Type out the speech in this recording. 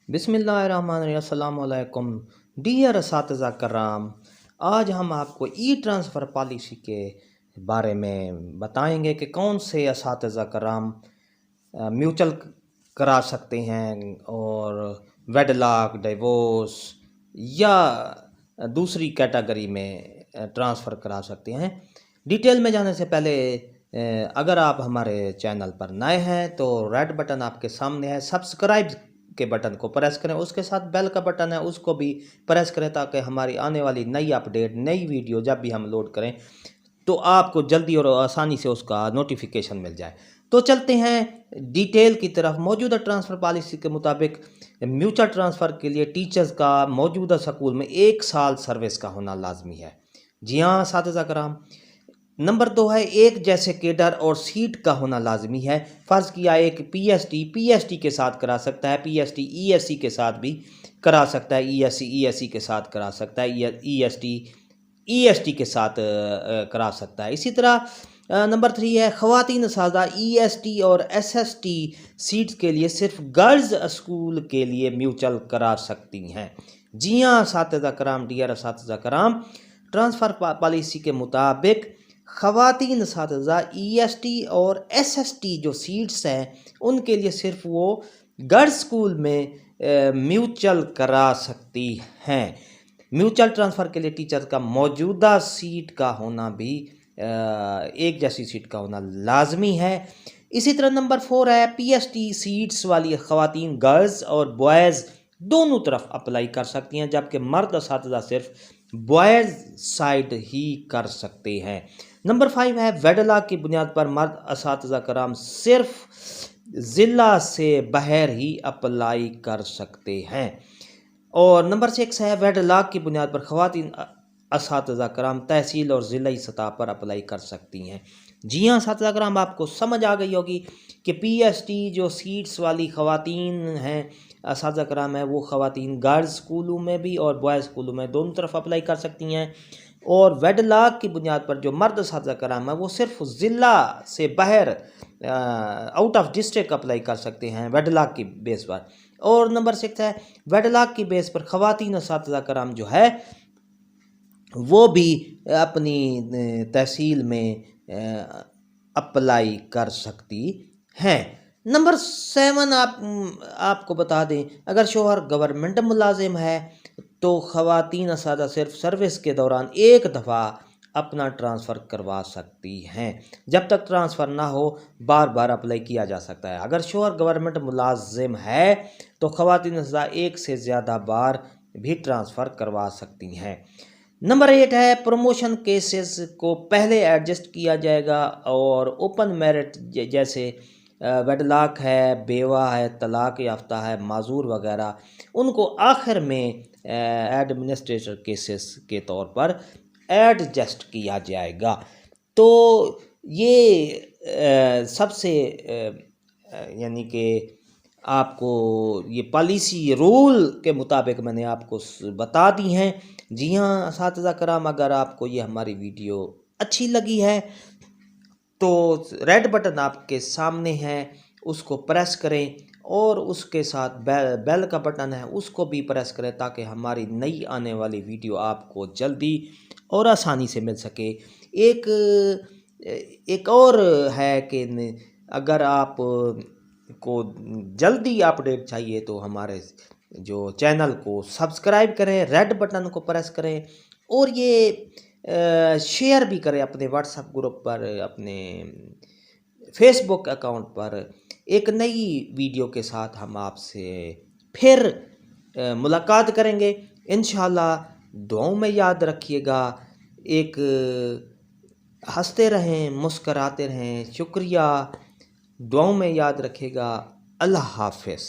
बिस्मिल्लाहिर्रहमानिर्रहीम। अस्सलामु अलैकुम डियर असातिज़ा कराम। आज हम आपको ई ट्रांसफ़र पॉलिसी के बारे में बताएंगे कि कौन से असातिज़ा कराम म्यूचुअल करा सकते हैं और वेडलॉक, डिवोर्स या दूसरी कैटेगरी में ट्रांसफ़र करा सकते हैं। डिटेल में जाने से पहले अगर आप हमारे चैनल पर नए हैं तो रेड बटन आपके सामने है, सब्सक्राइब के बटन को प्रेस करें, उसके साथ बेल का बटन है उसको भी प्रेस करें ताकि हमारी आने वाली नई अपडेट, नई वीडियो जब भी हम लोड करें तो आपको जल्दी और आसानी से उसका नोटिफिकेशन मिल जाए। तो चलते हैं डिटेल की तरफ। मौजूदा ट्रांसफ़र पॉलिसी के मुताबिक म्यूचुअल ट्रांसफ़र के लिए टीचर्स का मौजूदा स्कूल में 1 साल सर्विस का होना लाजमी है। जी हाँ साथिज़ा कराम। नंबर 2 है एक जैसे केडर और सीट का होना लाजमी है। फ़र्ज़ किया एक पीएसटी के साथ करा सकता है, पीएसटी ईएससी के साथ भी करा सकता है, ईएससी के साथ करा सकता है, ईएसटी के साथ करा सकता है। इसी तरह नंबर 3 है ख़वातीन सादा ईएसटी और एसएसटी सीट्स के लिए सिर्फ गर्ल्स स्कूल के लिए म्यूचुअल करा सकती हैं। जी हाँ साथिज़ा कराम, डियर साथिज़ा कराम, ट्रांसफ़र पॉलिसी के मुताबिक ख़वातीन साथिज़ा ईएसटी और एसएसटी जो सीट्स हैं उनके लिए सिर्फ वो गर्ल्स स्कूल में म्यूचुअल करा सकती हैं। म्यूचुअल ट्रांसफ़र के लिए टीचर का मौजूदा सीट का होना भी एक जैसी सीट का होना लाजमी है। इसी तरह नंबर 4 है पीएसटी सीट्स वाली ख़वातीन गर्ल्स और बॉयज़ दोनों तरफ अप्लाई कर सकती हैं, जबकि मर्द असातिज़ा सिर्फ बॉयज़ साइड ही कर सकते हैं। नंबर 5 है वेडलॉक की बुनियाद पर मर्द असातिज़ा कराम सिर्फ ज़िला से बाहर ही अप्लाई कर सकते हैं। और नंबर 6 है वेडलॉक की बुनियाद पर ख़वातीन असातिज़ा कराम तहसील और ज़िलाई सतह पर अप्लाई कर सकती हैं। जी हाँ असातिज़ा कराम, आपको समझ आ गई होगी कि पीएसटी जो सीट्स वाली ख़वातीन हैं असातिज़ा कराम है वो ख़वातीन गर्ल्स स्कूलों में भी और बॉयज़ स्कूलों में दोनों तरफ अप्लाई कर सकती हैं। और वेडलॉक की बुनियाद पर जो मर्द असातिज़ा कराम है वो सिर्फ ज़िला से बाहर आउट ऑफ डिस्ट्रिक्ट अप्लाई कर सकते हैं वेडलॉक की बेस पर। और नंबर 6 है वेडलॉक की बेस पर ख़वातीन असातिज़ा कराम जो है वो भी अपनी तहसील में अप्लाई कर सकती हैं। नंबर 7 आपको बता दें, अगर शोहर गवर्नमेंट मुलाजिम है तो ख़वातीन असातिज़ा सिर्फ सर्विस के दौरान एक दफ़ा अपना ट्रांसफ़र करवा सकती हैं। जब तक ट्रांसफ़र ना हो बार बार अप्लाई किया जा सकता है। अगर शोहर गवर्नमेंट मुलाजिम है तो ख़वातीन असातिज़ा एक से ज़्यादा बार भी ट्रांसफ़र करवा सकती हैं। नंबर 8 है प्रमोशन केसेस को पहले एडजस्ट किया जाएगा और ओपन मेरिट जैसे वेडलॉक है, बेवा है, तलाक याफ्ता है, माजूर वगैरह उनको आखिर में एडमिनिस्ट्रेटर केसेस के तौर पर एडजस्ट किया जाएगा। तो ये सबसे यानी कि आपको ये पॉलिसी रूल के मुताबिक मैंने आपको बता दी हैं। जी हाँ असातिज़ा कराम, अगर आपको ये हमारी वीडियो अच्छी लगी है तो रेड बटन आपके सामने है उसको प्रेस करें और उसके साथ बेल का बटन है उसको भी प्रेस करें ताकि हमारी नई आने वाली वीडियो आपको जल्दी और आसानी से मिल सके। एक और है कि अगर आप को जल्दी अपडेट चाहिए तो हमारे जो चैनल को सब्सक्राइब करें, रेड बटन को प्रेस करें और ये शेयर भी करें अपने व्हाट्सएप ग्रुप पर, अपने फेसबुक अकाउंट पर। एक नई वीडियो के साथ हम आपसे फिर मुलाकात करेंगे इंशाल्लाह। दुआओं में याद रखिएगा। एक हंसते रहें, मुस्कराते रहें। शुक्रिया, दुआओं में याद रखिएगा। अल्लाह हाफ़िज़।